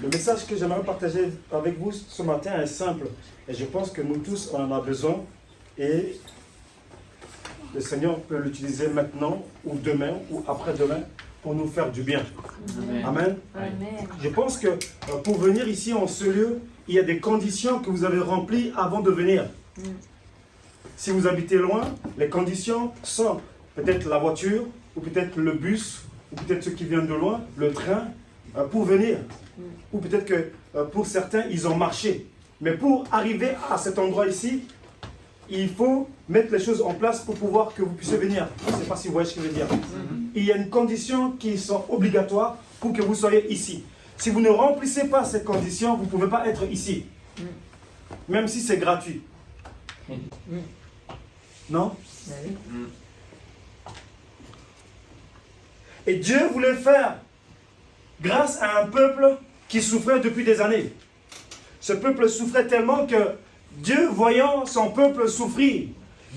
Le message que j'aimerais partager avec vous ce matin est simple. Et je pense que nous tous, on en a besoin. Et le Seigneur peut l'utiliser maintenant, ou demain, ou après-demain, pour nous faire du bien. Amen. Amen. Amen. Je pense que pour venir ici en ce lieu, il y a des conditions que vous avez remplies avant de venir. Si vous habitez loin, les conditions sont peut-être la voiture, ou peut-être le bus, ou peut-être ceux qui viennent de loin, le train, pour venir. Ou peut-être que pour certains, ils ont marché. Mais pour arriver à cet endroit ici, il faut mettre les choses en place pour pouvoir que vous puissiez venir. Je ne sais pas si vous voyez ce que je veux dire. Il y a une condition qui sont obligatoires pour que vous soyez ici. Si vous ne remplissez pas ces conditions, vous ne pouvez pas être ici. Même si c'est gratuit. Non? Et Dieu voulait faire grâce à un peuple qui souffrait depuis des années. Ce peuple souffrait tellement que Dieu, voyant son peuple souffrir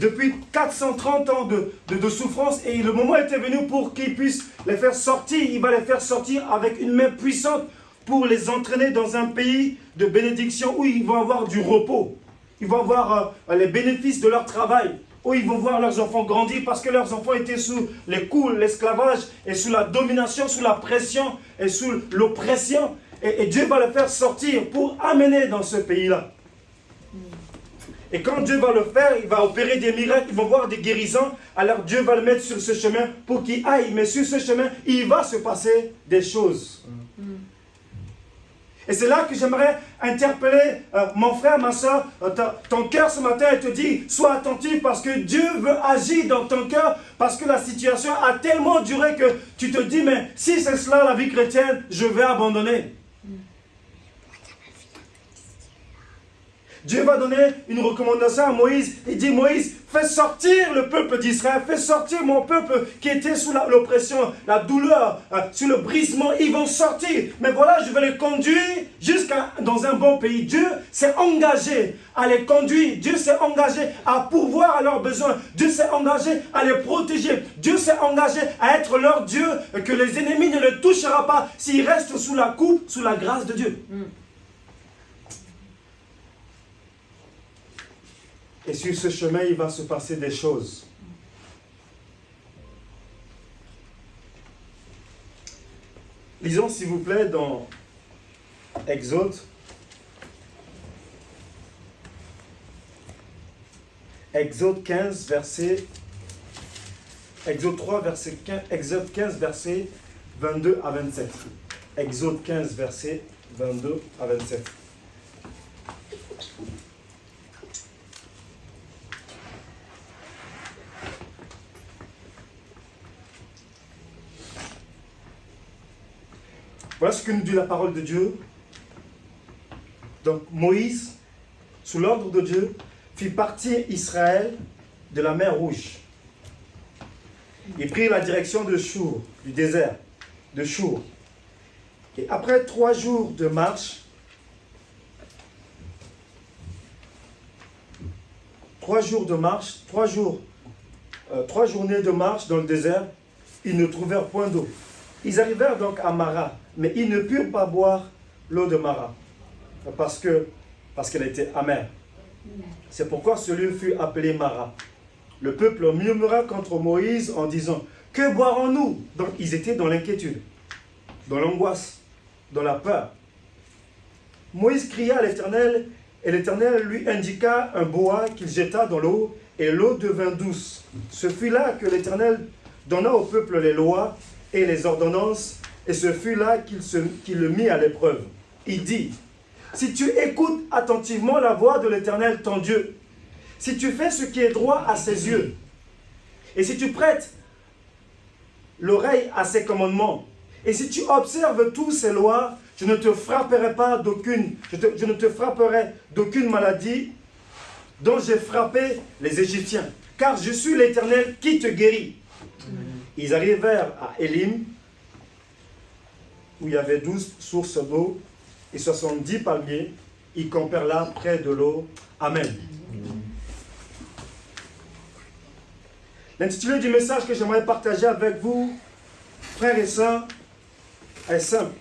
depuis 430 ans de souffrance, et le moment était venu pour qu'il puisse les faire sortir. Il va les faire sortir avec une main puissante pour les entraîner dans un pays de bénédiction où ils vont avoir du repos. Ils vont avoir les bénéfices de leur travail, où ils vont voir leurs enfants grandir parce que leurs enfants étaient sous les coups, l'esclavage et sous la domination, sous la pression et sous l'oppression. Et Dieu va les faire sortir pour amener dans ce pays-là. Et quand Dieu va le faire, il va opérer des miracles, ils vont voir des guérisons. Alors Dieu va le mettre sur ce chemin pour qu'il aille. Mais sur ce chemin, il va se passer des choses. Et c'est là que j'aimerais interpeller mon frère, ma soeur, ton cœur ce matin et te dire, sois attentif parce que Dieu veut agir dans ton cœur, parce que la situation a tellement duré que tu te dis, mais si c'est cela la vie chrétienne, je vais abandonner. Dieu va donner une recommandation à Moïse. Il dit, Moïse, fais sortir le peuple d'Israël, fais sortir mon peuple qui était sous l'oppression, la douleur, sous le brisement. Ils vont sortir. Mais voilà, je vais les conduire dans un bon pays. Dieu s'est engagé à les conduire. Dieu s'est engagé à pourvoir à leurs besoins. Dieu s'est engagé à les protéger. Dieu s'est engagé à être leur Dieu, que les ennemis ne les toucheront pas s'ils restent sous la coupe, sous la grâce de Dieu. Et sur ce chemin, il va se passer des choses. Lisons s'il vous plaît dans Exode. Exode 15, verset... Exode 3, verset 15... Exode 15, verset 22 à 27. Exode 15, verset 22 à 27. Voilà ce que nous dit la parole de Dieu. Donc Moïse, sous l'ordre de Dieu, fit partir Israël de la mer Rouge. Il prit la direction de Chour, du désert de Chour. Et après 3 jours de marche, 3 journées de marche dans le désert, ils ne trouvèrent point d'eau. Ils arrivèrent donc à Mara, mais ils ne purent pas boire l'eau de Mara, parce qu'elle était amère. C'est pourquoi ce lieu fut appelé Mara. Le peuple murmura contre Moïse en disant, « Que boirons-nous » Donc ils étaient dans l'inquiétude, dans l'angoisse, dans la peur. Moïse cria à l'Éternel, et l'Éternel lui indiqua un bois qu'il jeta dans l'eau, et l'eau devint douce. Ce fut là que l'Éternel donna au peuple les lois et les ordonnances, et ce fut là qu'il le mit à l'épreuve. Il dit, si tu écoutes attentivement la voix de l'Éternel ton Dieu, si tu fais ce qui est droit à ses yeux, et si tu prêtes l'oreille à ses commandements, et si tu observes tous ses lois, je ne te frapperai d'aucune maladie dont j'ai frappé les Égyptiens, car je suis l'Éternel qui te guérit. Ils arrivèrent à Élim, où il y avait 12 sources d'eau et 70 palmiers. Ils campèrent là, près de l'eau. Amen. L'intitulé du message que j'aimerais partager avec vous, frères et sœurs, est simple.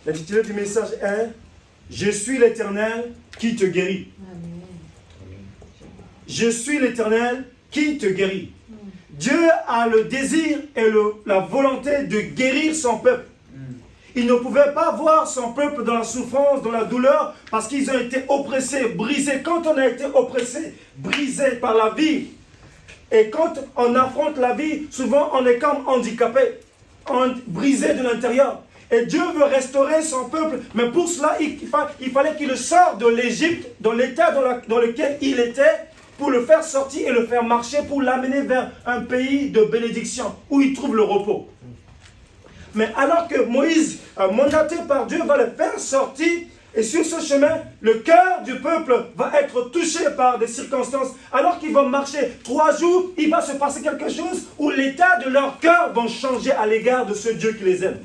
L'intitulé du message est « Je suis l'Éternel qui te guérit ». Je suis l'Éternel qui te guérit. Dieu a le désir et la volonté de guérir son peuple. Il ne pouvait pas voir son peuple dans la souffrance, dans la douleur, parce qu'ils ont été oppressés, brisés. Quand on a été oppressé, brisé par la vie, et quand on affronte la vie, souvent on est comme handicapé, brisé de l'intérieur. Et Dieu veut restaurer son peuple, mais pour cela, il fallait qu'il sorte de l'Égypte, dans l'état dans lequel il était, pour le faire sortir et le faire marcher, pour l'amener vers un pays de bénédiction, où il trouve le repos. Mais alors que Moïse, mandaté par Dieu, va le faire sortir, et sur ce chemin, le cœur du peuple va être touché par des circonstances. Alors qu'ils vont marcher 3 jours, il va se passer quelque chose où l'état de leur cœur va changer à l'égard de ce Dieu qui les aime.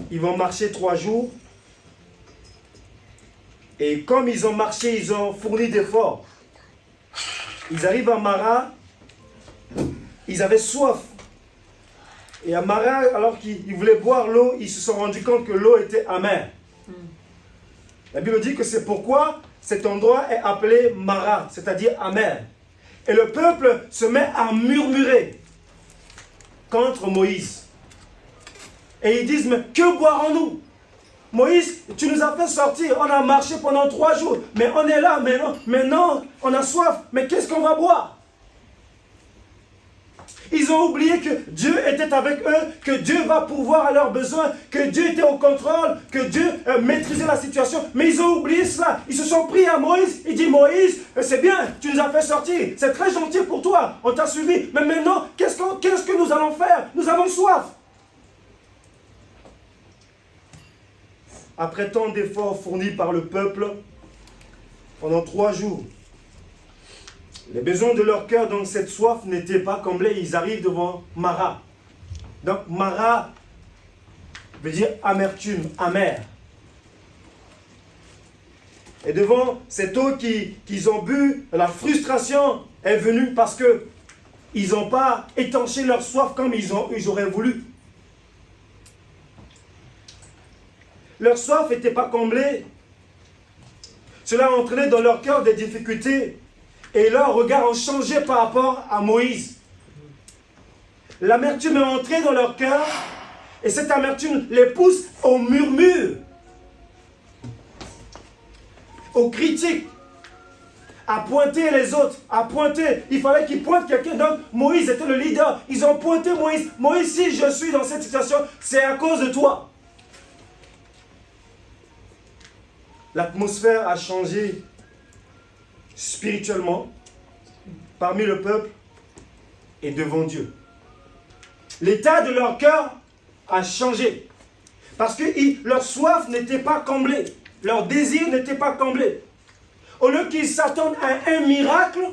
Ils vont marcher 3 jours. Et comme ils ont marché, ils ont fourni d'efforts. Ils arrivent à Mara. Ils avaient soif. Et à Mara, alors qu'ils voulaient boire l'eau, ils se sont rendus compte que l'eau était amère. La Bible dit que c'est pourquoi cet endroit est appelé Mara, c'est-à-dire amer. Et le peuple se met à murmurer contre Moïse. Et ils disent, mais que boirons-nous? Moïse, tu nous as fait sortir, on a marché pendant 3 jours, mais on est là, maintenant on a soif, mais qu'est-ce qu'on va boire? Ils ont oublié que Dieu était avec eux, que Dieu va pourvoir à leurs besoins, que Dieu était au contrôle, que Dieu maîtrisait la situation. Mais ils ont oublié cela. Ils se sont pris à Moïse. Il dit, Moïse, c'est bien, tu nous as fait sortir. C'est très gentil pour toi, on t'a suivi. Mais maintenant, qu'est-ce que nous allons faire? Nous avons soif. Après tant d'efforts fournis par le peuple, pendant 3 jours, les besoins de leur cœur, donc cette soif, n'étaient pas comblés. Ils arrivent devant Mara. Donc Mara veut dire amertume, amer. Et devant cette eau qu'ils ont bu, la frustration est venue parce qu'ils n'ont pas étanché leur soif comme ils auraient voulu. Leur soif n'était pas comblée. Cela a entraîné dans leur cœur des difficultés. Et leurs regards ont changé par rapport à Moïse. L'amertume est entrée dans leur cœur. Et cette amertume les pousse au murmure, aux critiques, à pointer les autres, à pointer. Il fallait qu'ils pointent quelqu'un. Donc Moïse était le leader. Ils ont pointé Moïse. Moïse, si je suis dans cette situation, c'est à cause de toi. L'atmosphère a changé spirituellement parmi le peuple et devant Dieu. L'état de leur cœur a changé parce que leur soif n'était pas comblée, leur désir n'était pas comblé. Au lieu qu'ils s'attendent à un miracle,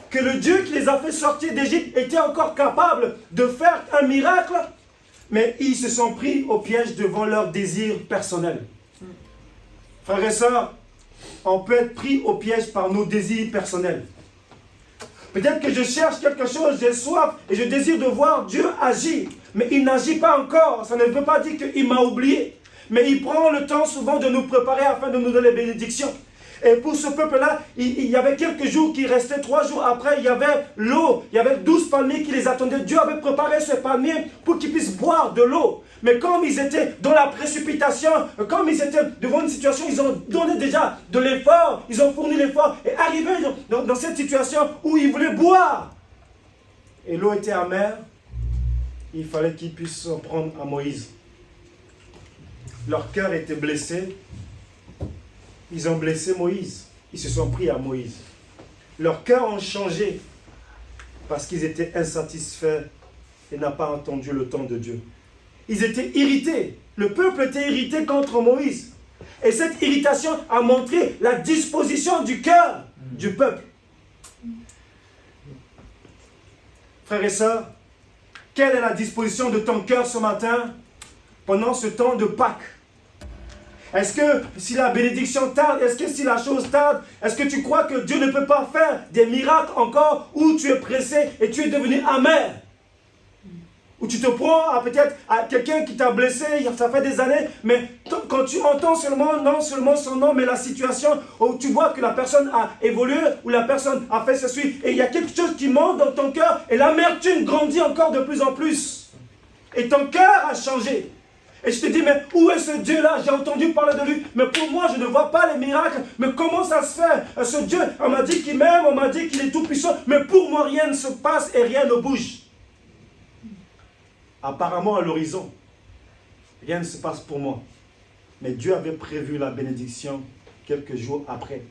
que le Dieu qui les a fait sortir d'Égypte était encore capable de faire un miracle, mais ils se sont pris au piège devant leur désir personnel. Frères et sœurs, on peut être pris au piège par nos désirs personnels. Peut-être que je cherche quelque chose, j'ai soif et je désire de voir Dieu agir. Mais il n'agit pas encore. Ça ne veut pas dire qu'il m'a oublié. Mais il prend le temps souvent de nous préparer afin de nous donner les bénédictions. Et pour ce peuple-là, il y avait quelques jours qui restaient. 3 jours après, il y avait l'eau. Il y avait 12 palmiers qui les attendaient. Dieu avait préparé ces palmiers pour qu'ils puissent boire de l'eau. Mais comme ils étaient dans la précipitation, comme ils étaient devant une situation, ils ont donné déjà de l'effort, ils ont fourni l'effort, et arrivé dans cette situation où ils voulaient boire. Et l'eau était amère, il fallait qu'ils puissent s'en prendre à Moïse. Leur cœur était blessé, ils ont blessé Moïse, ils se sont pris à Moïse. Leur cœur ont changé parce qu'ils étaient insatisfaits et n'ont pas entendu le temps de Dieu. Ils étaient irrités. Le peuple était irrité contre Moïse. Et cette irritation a montré la disposition du cœur du peuple. Frères et sœurs, quelle est la disposition de ton cœur ce matin pendant ce temps de Pâques? Est-ce que si la bénédiction tarde, est-ce que si la chose tarde, est-ce que tu crois que Dieu ne peut pas faire des miracles encore, ou tu es pressé et tu es devenu amer? Ou tu te prends à peut-être à quelqu'un qui t'a blessé, ça fait des années, mais quand tu entends seulement, non seulement son nom, mais la situation où tu vois que la personne a évolué, ou la personne a fait ceci, et il y a quelque chose qui monte dans ton cœur, et l'amertume grandit encore de plus en plus. Et ton cœur a changé. Et je te dis, mais où est ce Dieu-là? J'ai entendu parler de lui, mais pour moi, je ne vois pas les miracles. Mais comment ça se fait? Ce Dieu, on m'a dit qu'il m'aime, on m'a dit qu'il est tout puissant, mais pour moi, rien ne se passe et rien ne bouge. Apparemment, à l'horizon, rien ne se passe pour moi. Mais Dieu avait prévu la bénédiction quelques jours après.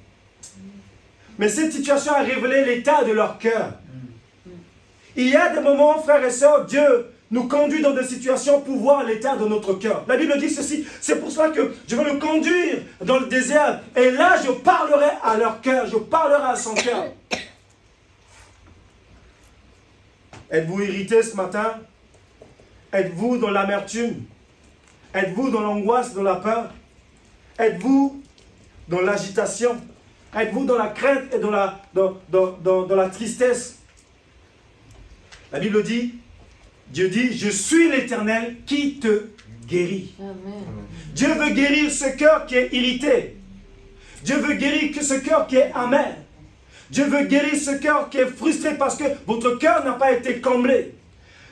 Mais cette situation a révélé l'état de leur cœur. Il y a des moments, frères et sœurs, Dieu nous conduit dans des situations pour voir l'état de notre cœur. La Bible dit ceci, c'est pour cela que je vais le conduire dans le désert. Et là, je parlerai à leur cœur, je parlerai à son cœur. Êtes-vous irrité ce matin? Êtes-vous dans l'amertume? Êtes-vous dans l'angoisse, dans la peur? Êtes-vous dans l'agitation? Êtes-vous dans la crainte et dans la tristesse? La Bible dit, Dieu dit, je suis l'Éternel qui te guérit. Amen. Dieu veut guérir ce cœur qui est irrité. Dieu veut guérir ce cœur qui est amer. Dieu veut guérir ce cœur qui est frustré parce que votre cœur n'a pas été comblé.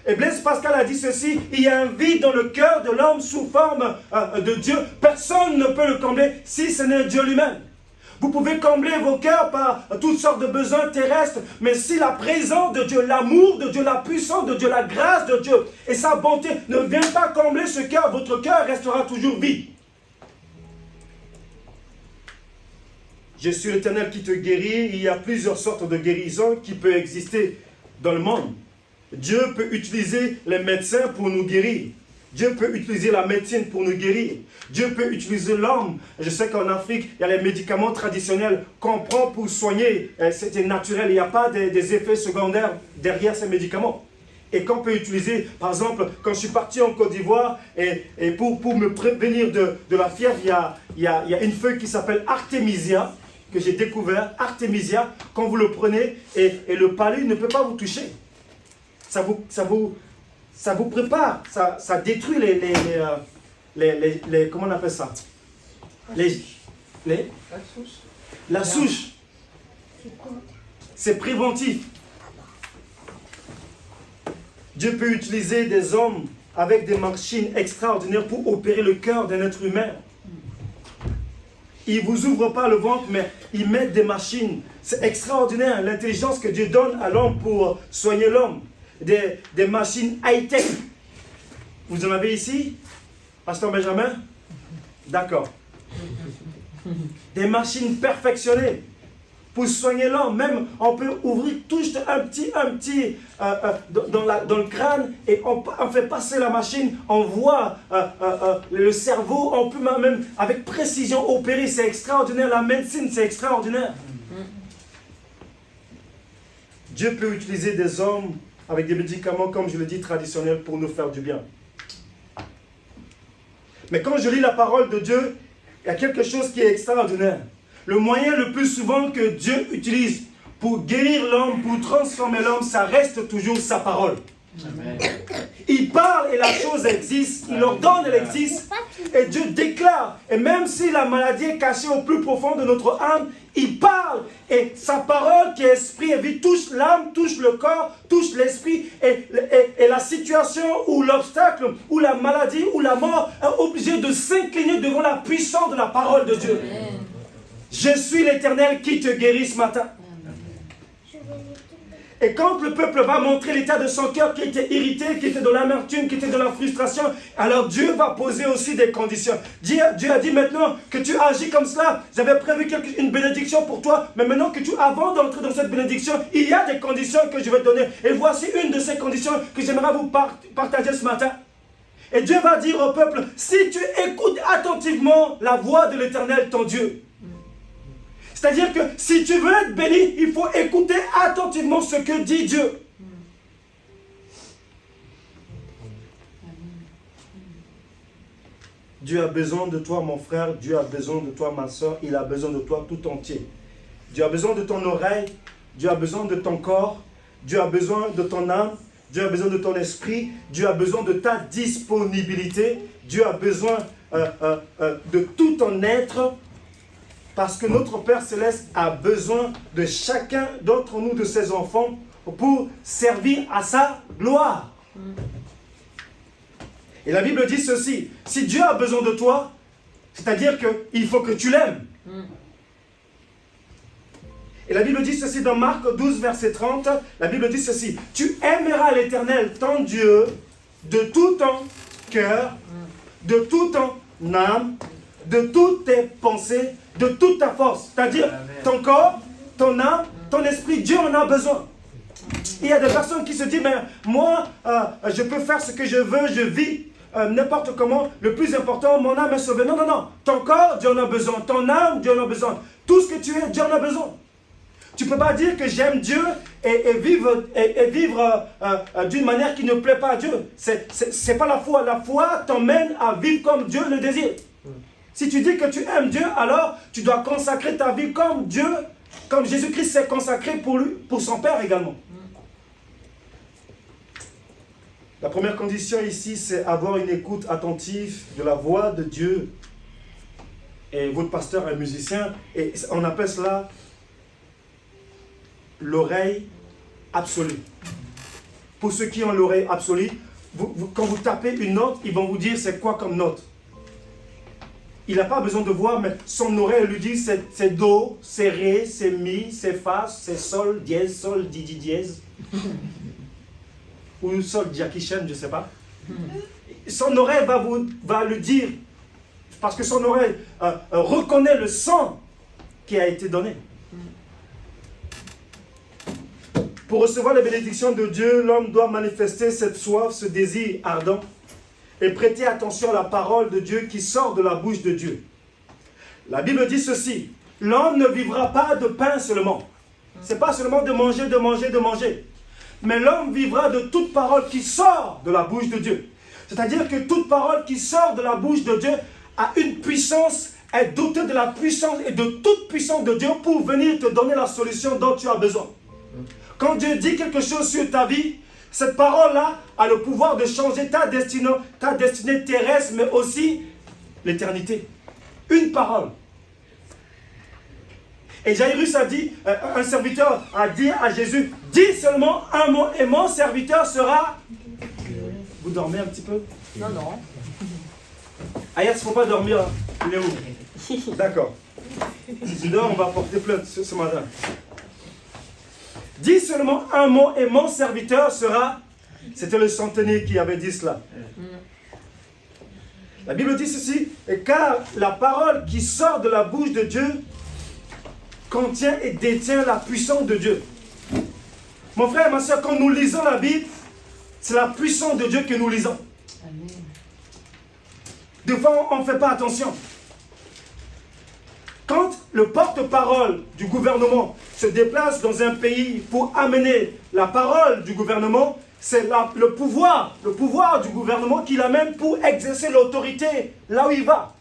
Et Blaise Pascal a dit ceci, il y a un vide dans le cœur de l'homme sous forme de Dieu. Personne ne peut le combler si ce n'est Dieu lui-même. Vous pouvez combler vos cœurs par toutes sortes de besoins terrestres, mais si la présence de Dieu, l'amour de Dieu, la puissance de Dieu, la grâce de Dieu et sa bonté ne vient pas combler ce cœur, votre cœur restera toujours vide. Je suis l'Éternel qui te guérit. Il y a plusieurs sortes de guérisons qui peuvent exister dans le monde. Dieu peut utiliser les médecins pour nous guérir. Dieu peut utiliser la médecine pour nous guérir. Dieu peut utiliser l'homme. Je sais qu'en Afrique, il y a les médicaments traditionnels qu'on prend pour soigner. C'est naturel, il n'y a pas des effets secondaires derrière ces médicaments. Et qu'on peut utiliser, par exemple, quand je suis parti en Côte d'Ivoire, et pour me prévenir de la fièvre, il y a une feuille qui s'appelle Artemisia, que j'ai découvert, Artemisia. Quand vous le prenez, et le palu ne peut pas vous toucher. Ça vous prépare, ça détruit les comment on appelle ça? La souche. C'est préventif. Dieu peut utiliser des hommes avec des machines extraordinaires pour opérer le cœur d'un être humain. Il ne vous ouvre pas le ventre, mais il met des machines. C'est extraordinaire, l'intelligence que Dieu donne à l'homme pour soigner l'homme. Des machines high-tech. Vous en avez ici, Pasteur Benjamin? D'accord. Des machines perfectionnées pour soigner l'homme. Même, on peut ouvrir touche un petit dans le crâne et on fait passer la machine, on voit le cerveau, on peut même avec précision opérer. C'est extraordinaire. La médecine, c'est extraordinaire. Dieu peut utiliser des hommes avec des médicaments, comme je le dis, traditionnels pour nous faire du bien. Mais quand je lis la parole de Dieu, il y a quelque chose qui est extraordinaire. Le moyen le plus souvent que Dieu utilise pour guérir l'homme, pour transformer l'homme, ça reste toujours sa parole. Amen. Il parle et la chose existe, il ordonne, elle existe, et Dieu déclare. Et même si la maladie est cachée au plus profond de notre âme, il parle, et sa parole qui est esprit et vie touche l'âme, touche le corps, touche l'esprit, et la situation ou l'obstacle, ou la maladie, ou la mort est obligé de s'incliner devant la puissance de la parole de Dieu. Amen. Je suis l'Éternel qui te guérit ce matin. Et quand le peuple va montrer l'état de son cœur qui était irrité, qui était dans l'amertume, qui était dans la frustration, alors Dieu va poser aussi des conditions. Dieu a dit maintenant que tu agis comme cela, j'avais prévu une bénédiction pour toi, mais maintenant que avant d'entrer dans cette bénédiction, il y a des conditions que je vais te donner. Et voici une de ces conditions que j'aimerais vous partager ce matin. Et Dieu va dire au peuple, si tu écoutes attentivement la voix de l'Éternel, ton Dieu, c'est-à-dire que si tu veux être béni, il faut écouter attentivement ce que dit Dieu. Dieu a besoin de toi, mon frère. Dieu a besoin de toi, ma soeur. Il a besoin de toi tout entier. Dieu a besoin de ton oreille. Dieu a besoin de ton corps. Dieu a besoin de ton âme. Dieu a besoin de ton esprit. Dieu a besoin de ta disponibilité. Dieu a besoin de tout ton être. Parce que notre Père Céleste a besoin de chacun d'entre nous, de ses enfants, pour servir à sa gloire. Et la Bible dit ceci, si Dieu a besoin de toi, c'est-à-dire qu'il faut que tu l'aimes. Et la Bible dit ceci dans Marc 12, verset 30, la Bible dit ceci, tu aimeras l'Éternel, ton Dieu, de tout ton cœur, de toute ton âme, de toutes tes pensées, de toute ta force. C'est-à-dire ton corps, ton âme, ton esprit, Dieu en a besoin. Il y a des personnes qui se disent, mais moi, je peux faire ce que je veux, je vis n'importe comment. Le plus important, mon âme est sauvée. Non, non, non. Ton corps, Dieu en a besoin. Ton âme, Dieu en a besoin. Tout ce que tu es, Dieu en a besoin. Tu ne peux pas dire que j'aime Dieu et vivre d'une manière qui ne plaît pas à Dieu. Ce n'est pas la foi. La foi t'emmène à vivre comme Dieu le désire. Si tu dis que tu aimes Dieu, alors tu dois consacrer ta vie comme Dieu, comme Jésus-Christ s'est consacré pour lui, pour son Père également. La première condition ici, c'est avoir une écoute attentive de la voix de Dieu. Et votre pasteur est musicien, et on appelle cela l'oreille absolue. Pour ceux qui ont l'oreille absolue, quand vous tapez une note, ils vont vous dire c'est quoi comme note. Il n'a pas besoin de voir, mais son oreille lui dit c'est do, c'est ré, c'est mi, c'est fa, c'est sol, dièse, sol, di dièse. Ou sol, Jackie Chan, je ne sais pas. Son oreille va lui dire, parce que son oreille reconnaît le sang qui a été donné. Pour recevoir les bénédictions de Dieu, l'homme doit manifester cette soif, ce désir ardent, et prêter attention à la parole de Dieu qui sort de la bouche de Dieu. La Bible dit ceci, l'homme ne vivra pas de pain seulement. Ce n'est pas seulement de manger, de manger, de manger. Mais l'homme vivra de toute parole qui sort de la bouche de Dieu. C'est-à-dire que toute parole qui sort de la bouche de Dieu a une puissance, est dotée de la puissance et de toute puissance de Dieu pour venir te donner la solution dont tu as besoin. Quand Dieu dit quelque chose sur ta vie, cette parole-là a le pouvoir de changer ta destinée terrestre, mais aussi l'éternité. Une parole. Et Jairus a dit, un serviteur a dit à Jésus, dis seulement un mot et mon serviteur sera... Vous dormez un petit peu? Non, non. Aïe, il ne faut pas dormir. Il est où? D'accord. Sinon, on va porter plainte ce matin. Dis seulement un mot et mon serviteur sera... C'était le centenier qui avait dit cela. La Bible dit ceci, car la parole qui sort de la bouche de Dieu contient et détient la puissance de Dieu. Mon frère et ma soeur, quand nous lisons la Bible, c'est la puissance de Dieu que nous lisons. Amen. Des fois, on ne fait pas attention. Quand le porte-parole du gouvernement se déplace dans un pays pour amener la parole du gouvernement, c'est le pouvoir du gouvernement qui l'amène pour exercer l'autorité là où il va.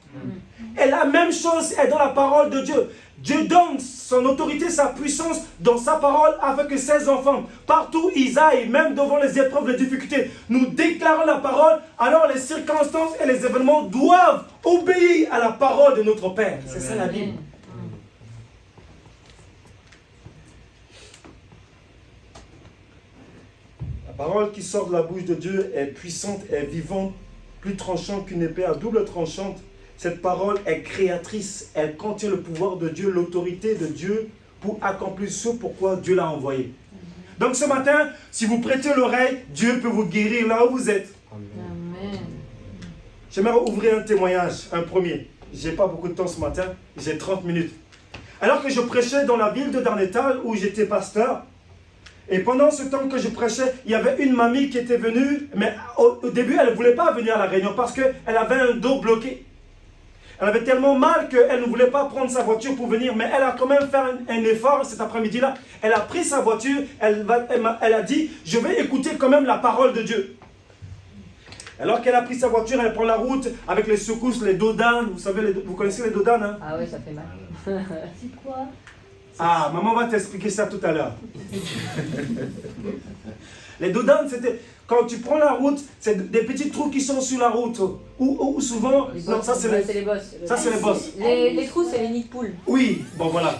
Et la même chose est dans la parole de Dieu. Dieu donne son autorité, sa puissance dans sa parole afin que ses enfants, partout où ils aillent, même devant les épreuves, les difficultés, nous déclarons la parole, alors les circonstances et les événements doivent obéir à la parole de notre Père. C'est ça la Bible. La parole qui sort de la bouche de Dieu est puissante, est vivante, plus tranchante qu'une épée à double tranchante. Cette parole est créatrice, elle contient le pouvoir de Dieu, l'autorité de Dieu pour accomplir ce pourquoi Dieu l'a envoyé. Donc ce matin, si vous prêtez l'oreille, Dieu peut vous guérir là où vous êtes. Amen. J'aimerais ouvrir un témoignage, un premier. Je n'ai pas beaucoup de temps ce matin, j'ai 30 minutes. Alors que je prêchais dans la ville de Darnétal où j'étais pasteur, et pendant ce temps que je prêchais, il y avait une mamie qui était venue, mais au début, elle ne voulait pas venir à la réunion parce qu'elle avait un dos bloqué. Elle avait tellement mal qu'elle ne voulait pas prendre sa voiture pour venir, mais elle a quand même fait un effort cet après-midi-là. Elle a pris sa voiture, elle a dit, je vais écouter quand même la parole de Dieu. Alors qu'elle a pris sa voiture, elle prend la route avec les secousses, les dodanes. Vous savez, vous connaissez les dodanes, hein? Ah ouais, ça fait mal. C'est quoi? Ah, maman va t'expliquer ça tout à l'heure. Les dodanes, c'était... Quand tu prends la route, c'est des petits trous qui sont sur la route. Ou souvent... Non, ça c'est les bosses. Ça c'est les bosses. Les trous, c'est les nids de poules. Oui, bon voilà.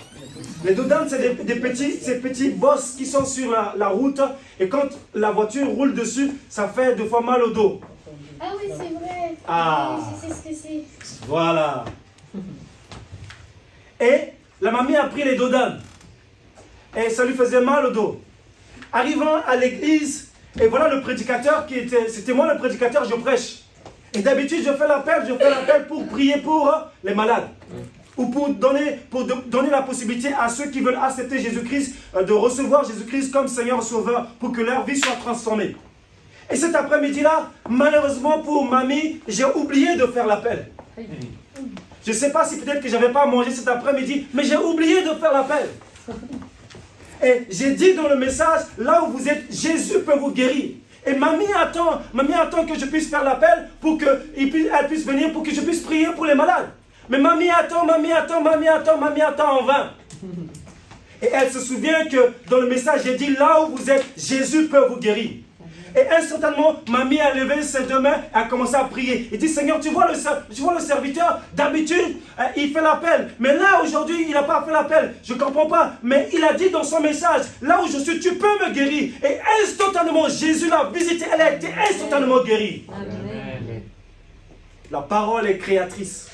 Les dodanes, c'est ces petits bosses qui sont sur la route. Et quand la voiture roule dessus, ça fait 2 fois mal au dos. Ah oui, c'est vrai. Ah. Oui, je sais ce que c'est. Voilà. Et la mamie a pris les dodanes. Et ça lui faisait mal au dos. Arrivant à l'église, et voilà le prédicateur qui était... C'était moi le prédicateur, je prêche. Et d'habitude, je fais l'appel pour prier pour les malades. Ou pour donner la possibilité à ceux qui veulent accepter Jésus-Christ, de recevoir Jésus-Christ comme Seigneur Sauveur, pour que leur vie soit transformée. Et cet après-midi-là, malheureusement pour mamie, j'ai oublié de faire l'appel. Je ne sais pas si peut-être que je n'avais pas mangé cet après-midi, mais j'ai oublié de faire l'appel. Et j'ai dit dans le message, là où vous êtes, Jésus peut vous guérir. Et mamie attend que je puisse faire l'appel pour qu'elle puisse venir, pour que je puisse prier pour les malades. Mais mamie attend en vain. Et elle se souvient que dans le message, j'ai dit, là où vous êtes, Jésus peut vous guérir. Et instantanément, mamie a levé ses 2 mains et a commencé à prier. Il dit, Seigneur, tu vois le serviteur, d'habitude, il fait l'appel. Mais là, aujourd'hui, il n'a pas fait l'appel. Je ne comprends pas. Mais il a dit dans son message, là où je suis, tu peux me guérir. Et instantanément, Jésus l'a visité. Elle a été instantanément guérie. Amen. La parole est créatrice.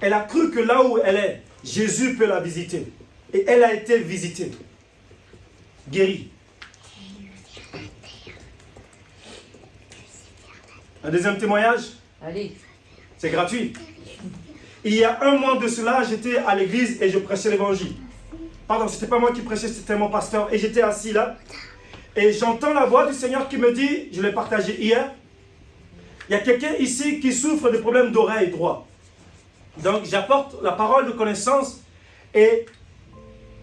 Elle a cru que là où elle est, Jésus peut la visiter. Et elle a été visitée. Guérie. Un deuxième témoignage? Allez. C'est gratuit. Il y a 1 mois de cela, j'étais à l'église et je prêchais l'évangile. Pardon, c'était pas moi qui prêchais, c'était mon pasteur. Et j'étais assis là. Et j'entends la voix du Seigneur qui me dit, je l'ai partagé hier, il y a quelqu'un ici qui souffre de problèmes d'oreille droit. Donc j'apporte la parole de connaissance et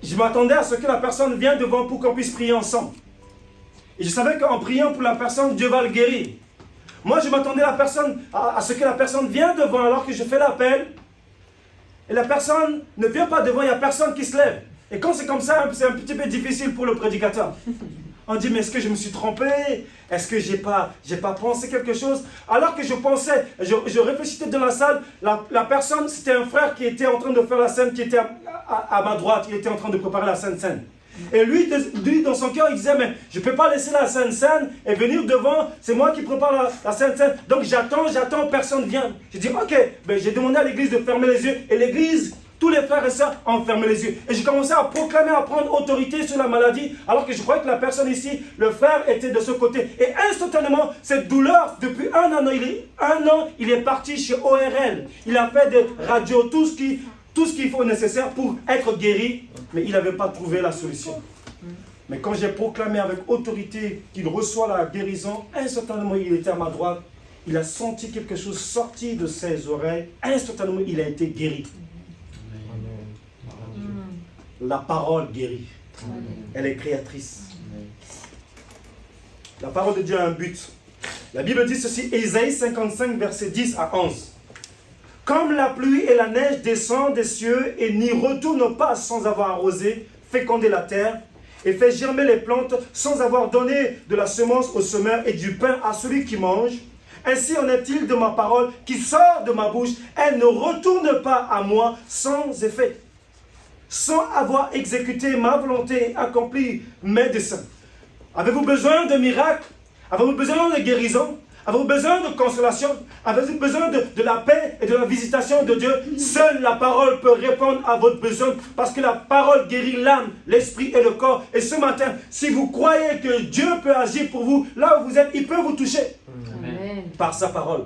je m'attendais à ce que la personne vienne devant pour qu'on puisse prier ensemble. Et je savais qu'en priant pour la personne, Dieu va le guérir. Moi, je m'attendais à ce que la personne vienne devant alors que je fais l'appel. Et la personne ne vient pas devant, il n'y a personne qui se lève. Et quand c'est comme ça, c'est un petit peu difficile pour le prédicateur. On dit, mais est-ce que je me suis trompé? Est-ce que j'ai pas pensé quelque chose? Alors que je pensais, je réfléchissais dans la salle, la personne, c'était un frère qui était en train de faire la scène, qui était à ma droite, il était en train de préparer la scène. Et lui, dans son cœur, il disait, mais je ne peux pas laisser la scène et venir devant, c'est moi qui prépare la scène. Donc j'attends, personne ne vient. J'ai dit, ok, ben, j'ai demandé à l'église de fermer les yeux, et l'église, tous les frères et sœurs ont fermé les yeux. Et j'ai commencé à proclamer, à prendre autorité sur la maladie, alors que je croyais que la personne ici, le frère, était de ce côté. Et instantanément, cette douleur, depuis un an, il est parti chez ORL. Il a fait des radios, tout ce qu'il faut nécessaire pour être guéri, mais il n'avait pas trouvé la solution. Mais quand j'ai proclamé avec autorité qu'il reçoit la guérison, instantanément, il était à ma droite. Il a senti quelque chose sortir de ses oreilles. Instantanément, il a été guéri. La parole guérit. Elle est créatrice. La parole de Dieu a un but. La Bible dit ceci, Ésaïe 55, versets 10 à 11. Comme la pluie et la neige descendent des cieux et n'y retournent pas sans avoir arrosé, fécondé la terre et fait germer les plantes sans avoir donné de la semence au semeur et du pain à celui qui mange, ainsi en est-il de ma parole qui sort de ma bouche. Elle ne retourne pas à moi sans effet, sans avoir exécuté ma volonté et accompli mes desseins. Avez-vous besoin de miracles? Avez-vous besoin de guérison? Avez-vous besoin de consolation? Avez-vous besoin de la paix et de la visitation de Dieu? Seule la parole peut répondre à votre besoin, parce que la parole guérit l'âme, l'esprit et le corps. Et ce matin, si vous croyez que Dieu peut agir pour vous, là où vous êtes, il peut vous toucher. Amen. Par sa parole.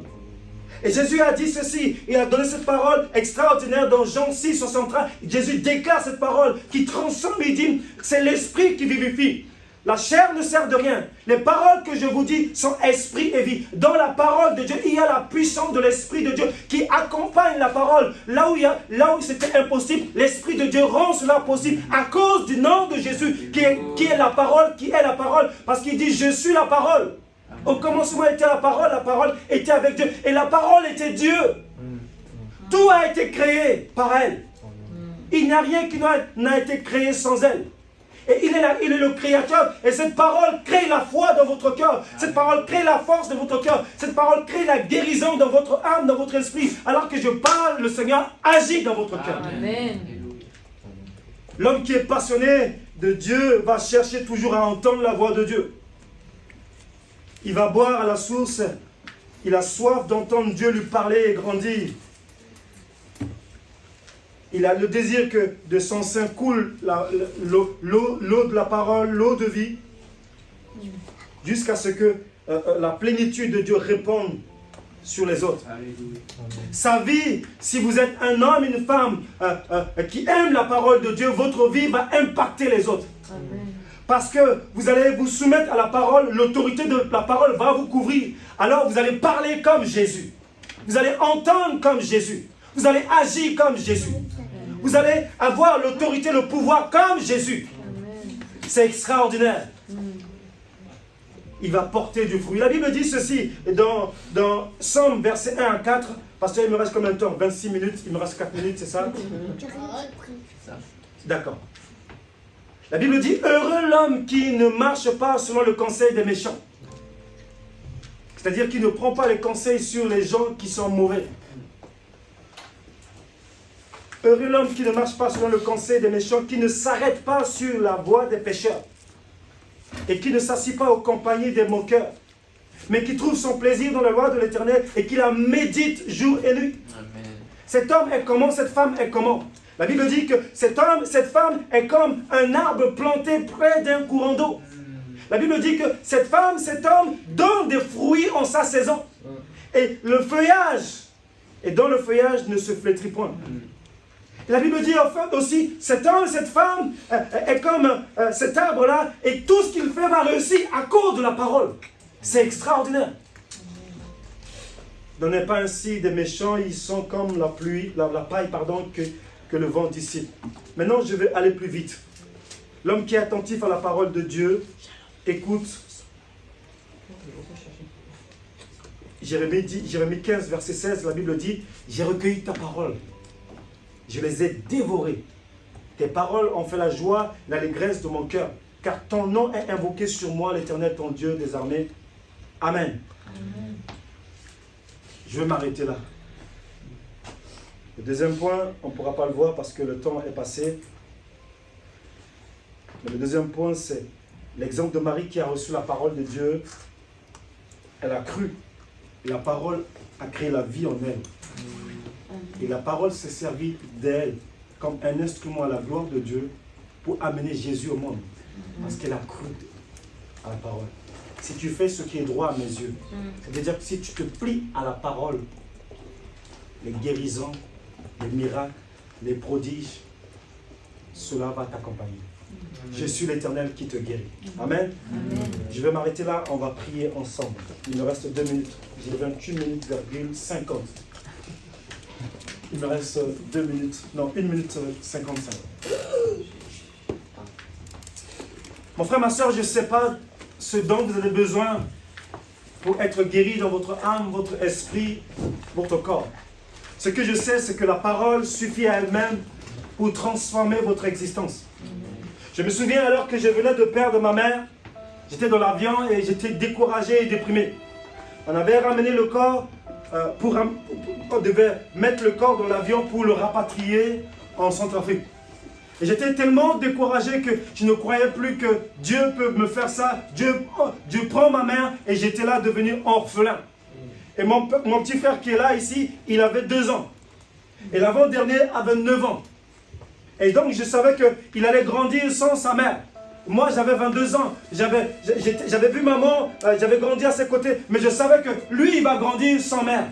Et Jésus a dit ceci, il a donné cette parole extraordinaire dans Jean 6, 63. Jésus déclare cette parole qui transcende, il dit, c'est l'esprit qui vivifie. La chair ne sert de rien. Les paroles que je vous dis sont esprit et vie. Dans la parole de Dieu, il y a la puissance de l'esprit de Dieu qui accompagne la parole. Là où c'était impossible, l'esprit de Dieu rend cela possible à cause du nom de Jésus qui est la parole, Parce qu'il dit, je suis la parole. Au commencement était la parole était avec Dieu. Et la parole était Dieu. Tout a été créé par elle. Il n'y a rien qui n'a été créé sans elle. Et il est le créateur. Et cette parole crée la foi dans votre cœur. Cette parole crée la force de votre cœur. Cette parole crée la guérison dans votre âme, dans votre esprit. Alors que je parle, le Seigneur agit dans votre cœur. Amen. L'homme qui est passionné de Dieu va chercher toujours à entendre la voix de Dieu. Il va boire à la source. Il a soif d'entendre Dieu lui parler et grandir. Il a le désir que de son sein coule l'eau de la parole, l'eau de vie, jusqu'à ce que la plénitude de Dieu réponde sur les autres. Alléluia. Sa vie, si vous êtes un homme, une femme qui aime la parole de Dieu, votre vie va impacter les autres. Amen. Parce que vous allez vous soumettre à la parole, l'autorité de la parole va vous couvrir. Alors vous allez parler comme Jésus. Vous allez entendre comme Jésus. Vous allez agir comme Jésus. Vous allez avoir l'autorité, le pouvoir comme Jésus. C'est extraordinaire. Il va porter du fruit. La Bible dit ceci dans Somme, verset 1 à 4. Parce qu'il me reste combien de temps? 26 minutes, il me reste 4 minutes, c'est ça? D'accord. La Bible dit, heureux l'homme qui ne marche pas selon le conseil des méchants. C'est-à-dire qui ne prend pas les conseils sur les gens qui sont mauvais. Heureux l'homme qui ne marche pas selon le conseil des méchants, qui ne s'arrête pas sur la voie des pécheurs et qui ne s'assied pas aux compagnies des moqueurs, mais qui trouve son plaisir dans la loi de l'Éternel et qui la médite jour et nuit. Amen. Cet homme est comment? Cette femme est comment? La Bible dit que cet homme, cette femme est comme un arbre planté près d'un courant d'eau. La Bible dit que cette femme, cet homme donne des fruits en sa saison. Et le feuillage, et dans le feuillage ne se flétrit point. La Bible dit en fait aussi, cet homme, cette femme est comme cet arbre-là, et tout ce qu'il fait va réussir à cause de la parole. C'est extraordinaire. N'en est pas ainsi des méchants, ils sont comme la pluie, la paille, que le vent dissipe. Maintenant, je vais aller plus vite. L'homme qui est attentif à la parole de Dieu, écoute. Jérémie 15, verset 16, la Bible dit, j'ai recueilli ta parole. Je les ai dévorés. Tes paroles ont fait la joie, l'allégresse de mon cœur. Car ton nom est invoqué sur moi, l'Éternel, ton Dieu des armées. Amen. Amen. Je vais m'arrêter là. Le deuxième point, on ne pourra pas le voir parce que le temps est passé. Mais le deuxième point, c'est l'exemple de Marie qui a reçu la parole de Dieu. Elle a cru. Et la parole a créé la vie en elle. Et la parole s'est servie d'elle comme un instrument à la gloire de Dieu pour amener Jésus au monde. Parce qu'elle a cru à la parole. Si tu fais ce qui est droit à mes yeux, c'est-à-dire que si tu te plies à la parole, les guérisons, les miracles, les prodiges, cela va t'accompagner. Je suis l'Éternel qui te guérit. Amen. Amen. Je vais m'arrêter là, on va prier ensemble. Il me reste 2 minutes. J'ai 28 minutes, 50. Il me reste 2 minutes, non, 1 minute 55. Mon frère, ma soeur, je ne sais pas ce dont vous avez besoin pour être guéri dans votre âme, votre esprit, votre corps. Ce que je sais, c'est que la parole suffit à elle-même pour transformer votre existence. Je me souviens alors que je venais de perdre ma mère, j'étais dans l'avion et j'étais découragé et déprimé. On avait ramené le corps, on devait mettre le corps dans l'avion pour le rapatrier en Centrafrique. Et j'étais tellement découragé que je ne croyais plus que Dieu peut me faire ça. Dieu prend ma mère et j'étais là devenu orphelin. Et mon petit frère qui est là ici, il avait 2 ans. Et l'avant-dernier avait 9 ans. Et donc je savais qu'il allait grandir sans sa mère. Moi j'avais 22 ans, j'avais vu maman, j'avais grandi à ses côtés, mais je savais que lui il va grandir sans mère.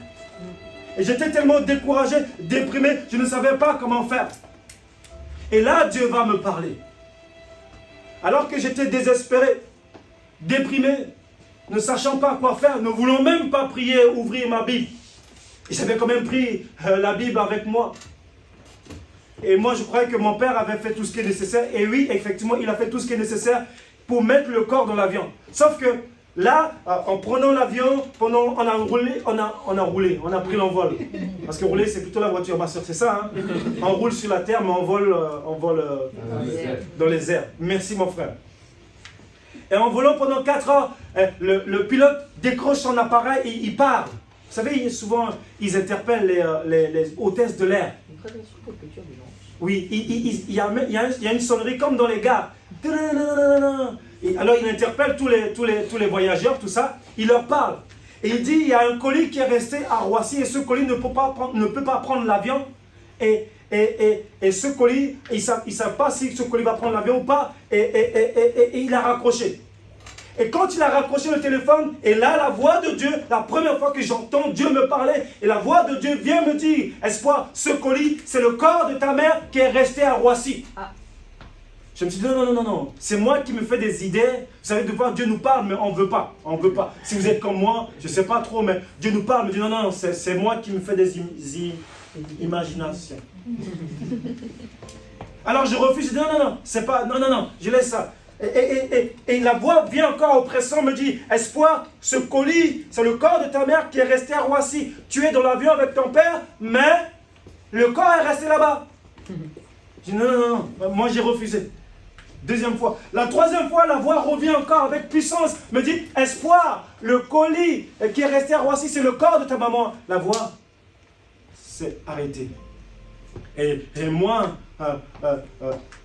Et j'étais tellement découragé, déprimé, je ne savais pas comment faire. Et là Dieu va me parler. Alors que j'étais désespéré, déprimé, ne sachant pas quoi faire, ne voulant même pas prier, ouvrir ma Bible. Et j'avais quand même pris la Bible avec moi. Et moi, je croyais que mon père avait fait tout ce qui est nécessaire. Et oui, effectivement, il a fait tout ce qui est nécessaire pour mettre le corps dans l'avion. Sauf que là, en prenant l'avion, on a pris l'envol. Parce que rouler, c'est plutôt la voiture, ma soeur, c'est ça. Hein? On roule sur la terre, mais on vole dans les airs. Merci, mon frère. Et en volant pendant 4 heures, le pilote décroche son appareil et il part. Vous savez, souvent, ils interpellent les hôtesses de l'air. Oui, il y a une sonnerie comme dans les gares. Et alors, il interpelle tous les voyageurs, tout ça. Il leur parle. Et il dit, il y a un colis qui est resté à Roissy et ce colis ne peut pas prendre l'avion. Et ce colis, ils ne savent pas si ce colis va prendre l'avion ou pas. Et il a raccroché. Et quand il a raccroché le téléphone, et là, la voix de Dieu, la première fois que j'entends Dieu me parler, et la voix de Dieu vient me dire, Espoir, ce colis, c'est le corps de ta mère qui est resté à Roissy. Ah. Je me suis dit, non, c'est moi qui me fais des idées. Vous savez, de voir Dieu nous parle, mais on ne veut pas. On veut pas. Si vous êtes comme moi, je ne sais pas trop, mais Dieu nous parle, me dit, non, c'est moi qui me fais des imaginations. Alors je refuse, je dis, non, c'est pas, non, je laisse ça. Et la voix vient encore oppressant, me dit, Espoir, ce colis, c'est le corps de ta mère qui est resté à Roissy. Tu es dans l'avion avec ton père, mais le corps est resté là-bas. Je dis, non, moi j'ai refusé. Deuxième fois. La troisième fois, la voix revient encore avec puissance, me dit, Espoir, le colis qui est resté à Roissy, c'est le corps de ta maman. La voix s'est arrêtée. Et moi,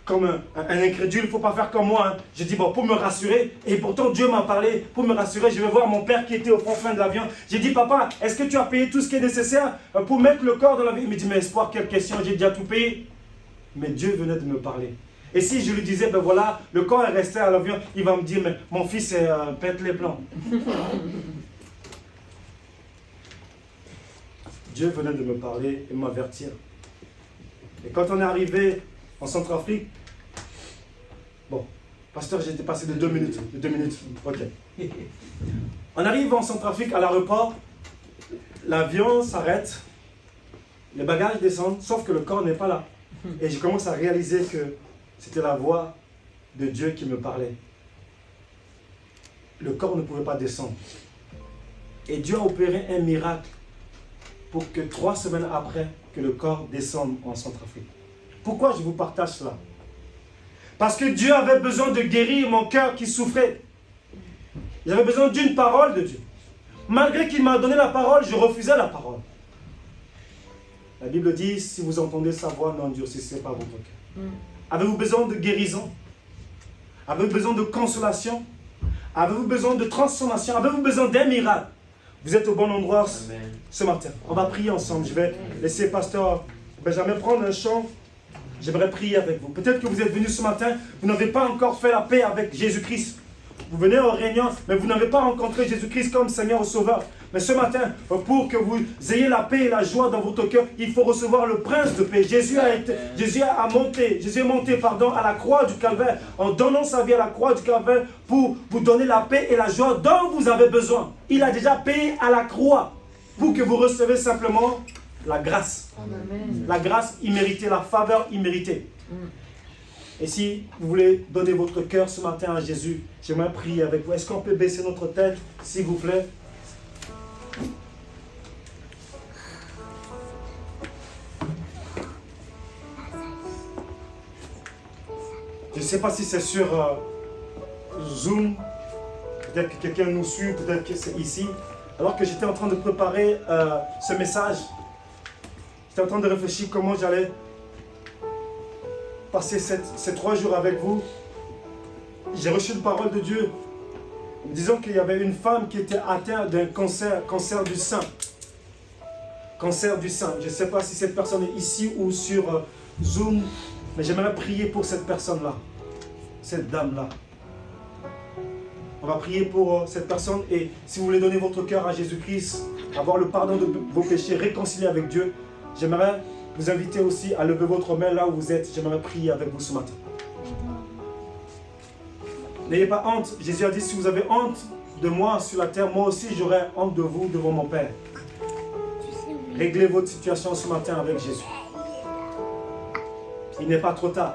comme un incrédule, il ne faut pas faire comme moi. Hein. J'ai dit, bon, pour me rassurer, et pourtant Dieu m'a parlé, pour me rassurer, je vais voir mon père qui était au fond de l'avion. J'ai dit, papa, est-ce que tu as payé tout ce qui est nécessaire pour mettre le corps dans l'avion? Il me dit, mais Espoir, quelle question, j'ai déjà tout payé. Mais Dieu venait de me parler. Et si je lui disais, ben voilà, le corps est resté à l'avion, il va me dire, mais mon fils pète les plans. Dieu venait de me parler et m'avertir. Et quand on est arrivé en Centrafrique, bon, pasteur, j'étais passé de 2 minutes. Ok. On arrive en Centrafrique à l'aéroport, l'avion s'arrête, les bagages descendent, sauf que le corps n'est pas là. Et je commence à réaliser que c'était la voix de Dieu qui me parlait. Le corps ne pouvait pas descendre. Et Dieu a opéré un miracle pour que 3 semaines après, que le corps descende en Centrafrique. Pourquoi je vous partage cela? Parce que Dieu avait besoin de guérir mon cœur qui souffrait. Il avait besoin d'une parole de Dieu. Malgré qu'il m'a donné la parole, je refusais la parole. La Bible dit, si vous entendez sa voix, n'endurcissez pas votre cœur. Avez-vous besoin de guérison? Avez-vous besoin de consolation? Avez-vous besoin de transformation? Avez-vous besoin d'un miracle? Vous êtes au bon endroit ce matin. On va prier ensemble. Je vais laisser pasteur Benjamin prendre un chant. J'aimerais prier avec vous. Peut-être que vous êtes venus ce matin, vous n'avez pas encore fait la paix avec Jésus-Christ. Vous venez aux réunions, mais vous n'avez pas rencontré Jésus-Christ comme Seigneur et Sauveur. Mais ce matin, pour que vous ayez la paix et la joie dans votre cœur, il faut recevoir le Prince de paix. Jésus est monté à la croix du Calvaire, en donnant sa vie à la croix du Calvaire pour vous donner la paix et la joie dont vous avez besoin. Il a déjà payé à la croix pour que vous recevez simplement la grâce. Amen. La grâce imméritée, la faveur imméritée. Et si vous voulez donner votre cœur ce matin à Jésus, j'aimerais prier avec vous. Est-ce qu'on peut baisser notre tête, s'il vous plaît? Je ne sais pas si c'est sur Zoom, peut-être que quelqu'un nous suit, peut-être que c'est ici. Alors que j'étais en train de préparer ce message, j'étais en train de réfléchir comment j'allais passer ces 3 jours avec vous. J'ai reçu une parole de Dieu me disant qu'il y avait une femme qui était atteinte d'un cancer du sein. Cancer du sein. Je ne sais pas si cette personne est ici ou sur Zoom, mais j'aimerais prier pour cette personne-là, cette dame-là. On va prier pour cette personne et si vous voulez donner votre cœur à Jésus-Christ, avoir le pardon de vos péchés, réconcilier avec Dieu, j'aimerais vous inviter aussi à lever votre main là où vous êtes. J'aimerais prier avec vous ce matin. N'ayez pas honte. Jésus a dit, si vous avez honte de moi sur la terre, moi aussi j'aurai honte de vous devant mon Père. Réglez votre situation ce matin avec Jésus. Il n'est pas trop tard.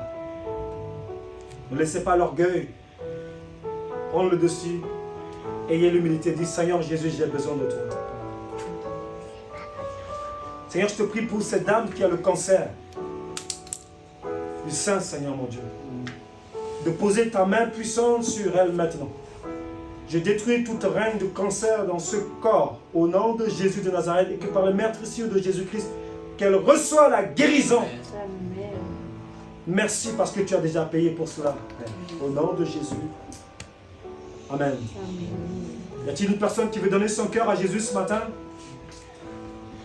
Ne laissez pas l'orgueil prendre le dessus ayez l'humilité, dites Seigneur Jésus, j'ai besoin de toi. Seigneur, je te prie pour cette dame qui a le cancer du sein, Seigneur mon Dieu. De poser ta main puissante sur elle maintenant. Je détruis toute règne de cancer dans ce corps au nom de Jésus de Nazareth et que par le meurtrissure de Jésus-Christ, qu'elle reçoit la guérison. Amen. Merci parce que tu as déjà payé pour cela. Au nom de Jésus. Amen. Y a-t-il une personne qui veut donner son cœur à Jésus ce matin?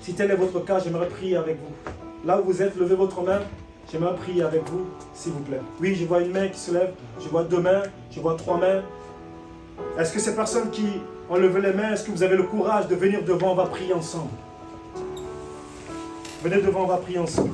Si tel est votre cas, j'aimerais prier avec vous. Là où vous êtes, levez votre main. J'aimerais prier avec vous, s'il vous plaît. Oui, je vois une main qui se lève. Je vois 2 mains. Je vois 3 mains. Est-ce que ces personnes qui ont levé les mains, est-ce que vous avez le courage de venir devant? On va prier ensemble. Venez devant, on va prier ensemble.